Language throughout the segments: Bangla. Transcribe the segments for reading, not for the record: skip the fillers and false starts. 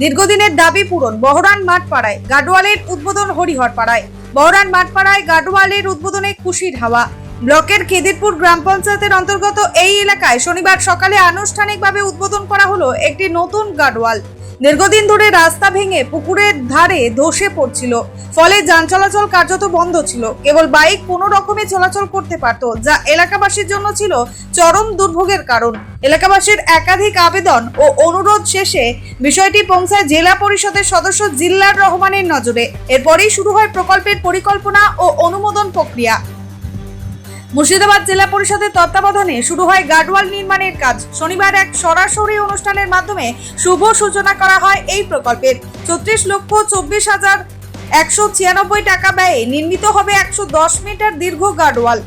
দীর্ঘদিনের দাবি পূরণ। বহরান মাঠপাড়ায় গাডওয়ালের উদ্বোধন হরিহরপাড়ায়। বহরান মাঠপাড়ায় গাডওয়ালের উদ্বোধনে খুশির হাওয়া। ব্লকের খেদিরপুর গ্রাম পঞ্চায়েতের অন্তর্গত এই এলাকায় শনিবার সকালে আনুষ্ঠানিকভাবে উদ্বোধন করা হলো একটি নতুন গাডওয়াল। দীর্ঘদিন ধরে রাস্তা ভেঙে পুকুরের ধারে ধসে পড়ছিল, ফলে যান চলাচল কার্যত বন্ধ ছিল। কেবল বাইক কোনো রকমে চলাচল করতে পারত, যা এলাকাবাসীর জন্য ছিল চরম দুর্ভোগের কারণ। এলাকাবাসীর একাধিক আবেদন ও অনুরোধ শেষে বিষয়টি পৌঁছায় জেলা পরিষদের সদস্য জিল্লার রহমানের নজরে। এরপরেই শুরু হয় প্রকল্পের পরিকল্পনা ও অনুমোদন প্রক্রিয়া। মুর্শিদাবাদ জেলা পরিষদের তত্ত্বাবধানে শুরু হয় গাডওয়াল নির্মাণের কাজ। শনিবার এক সরাসরি অনুষ্ঠানের মাধ্যমে শুভ সূচনা করা হয় এই প্রকল্পের। 34,24,196 টাকা ব্যয়ে নির্মিত হবে 110 মিটার দীর্ঘ গাডওয়াল।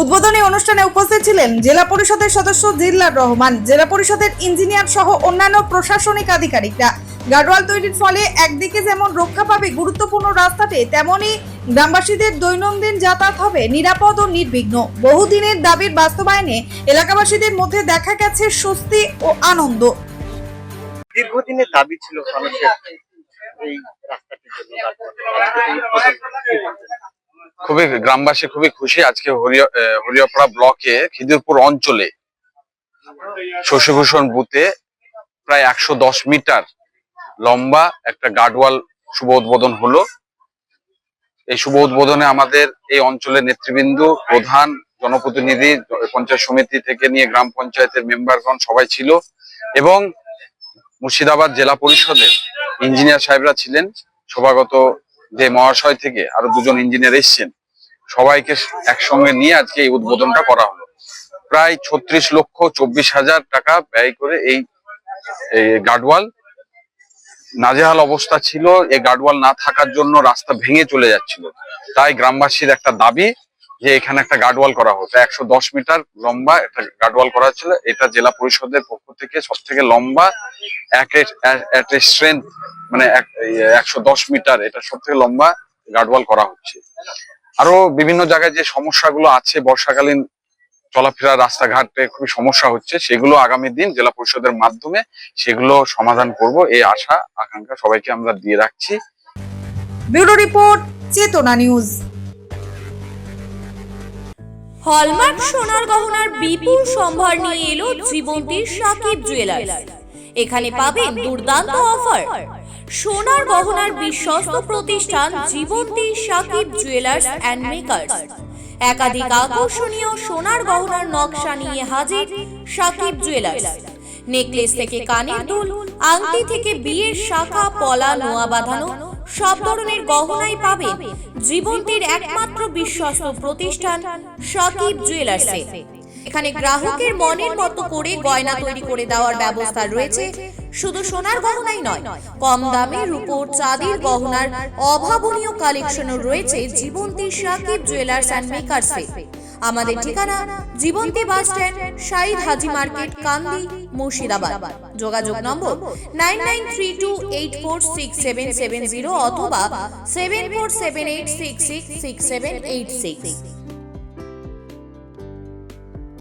উদ্বোধনী অনুষ্ঠানে উপস্থিত ছিলেন জেলা পরিষদের সদস্য জিল্লার রহমান, জেলা পরিষদের ইঞ্জিনিয়ার সহ অন্যান্য প্রশাসনিক আধিকারিকরা। গাডওয়াল তৈরির ফলে একদিকে যেমন রক্ষা পাবে গুরুত্বপূর্ণ রাস্তাতে, তেমনি গ্রামবাসীদের দৈনন্দিন যাতায়াত হবে নিরাপদ ও নির্বিঘ্ন। বহুদিনের দাবির বাস্তবায়নে এলাকাবাসীদের মধ্যে দেখা গেছে স্বস্তি ও আনন্দ। দীর্ঘদিনের দাবি ছিল মানুষের এই রাস্তাটির জন্য। গ্রামবাসী খুবই খুশি। আজকে হরিহরপাড়া ব্লকে খিদিরপুর অঞ্চলে শশীভূষণ বুথে প্রায় 110 মিটার লম্বা একটা গাডওয়াল শুভ উদ্বোধন হলো। এই শুভ উদ্বোধনে আমাদের এই অঞ্চলের নেতৃবৃন্দ, প্রধান, জনপ্রতিনিধি, পঞ্চায়েত সমিতি থেকে নিয়ে গ্রাম পঞ্চায়েতের মেম্বারগণ সবাই ছিল এবং মুর্শিদাবাদ জেলা পরিষদের ইঞ্জিনিয়ার সাহেবরা ছিলেন। সভাগত যে মহাশয় থেকে আরো দুজন ইঞ্জিনিয়ার এসছেন, সবাইকে একসঙ্গে নিয়ে আজকে এই উদ্বোধনটা করা হলো। প্রায় 36,24,000 টাকা ব্যয় করে এই গাডওয়াল। নাজেহাল অবস্থা ছিল, এই গাডওয়াল না থাকার জন্য রাস্তা ভেঙে চলে যাচ্ছিল। তাই গ্রামবাসীর একটা দাবি যে এখানে একটা গাডওয়াল করা হতো। 110 মিটার লম্বা একটা গাডওয়াল করা ছিল। এটা জেলা পরিষদের পক্ষ থেকে সব থেকে লম্বা স্ট্রেংথ, মানে 110 মিটার, এটা সব থেকে লম্বা গাডওয়াল করা হচ্ছে। আরো বিভিন্ন জায়গায় যে সমস্যাগুলো আছে, বর্ষাকালীন চলাফেরা রাস্তাঘাটে খুবই সমস্যা হচ্ছে, সেগুলো আগামী দিন জেলা পরিষদের মাধ্যমে সেগুলো সমাধান করব, এই আশা আকাঙ্ক্ষা সবাইকে আমরা দিয়ে রাখছি। ব্যুরো রিপোর্ট, চেতনা নিউজ। হলমার্ক সোনার গহনার বিপুল সম্ভার নিয়ে এলো জীবন্তীর সাকিব জুয়েলার্স। এখানে পাবেন দুর্দান্ত অফার। সোনার গহনার বিশ্বস্ত প্রতিষ্ঠান জীবন্তী সাকিব জুয়েলার্স অ্যান্ড মেকার্স। একাধিক আকর্ষণীয় সোনার গহনার নকশা নিয়ে হাজির সাকিব জুয়েলার্স। নেকলেস থেকে কানের দুল, আংটি থেকে বিয়ের শাখা, পলা, নোয়া বাঁধানো সব ধরনের গহনাই পাবেন জীবন্তীর একমাত্র বিশ্বস্ত প্রতিষ্ঠান সাকিব জুয়েলার্সে। এখানে গ্রাহকের মনের মতো করে গয়না তৈরি করে দেওয়ার ব্যবস্থা রয়েছে। শুধু সোনার গহনাই নয়, কম দামে রূপোর, চাঁদির গহনার অভাবনীয় কালেকশনও রয়েছে জীবন্তী সাকিব জুয়েলার্স অ্যান্ড মেকার্সে। আমাদের ঠিকানা জীবন্তী বাস স্ট্যান্ড, শাহিদ হাজি মার্কেট, কান্দি, মুর্শিদাবাদ। যোগাযোগ নম্বর 9932846770 অথবা 7478666786।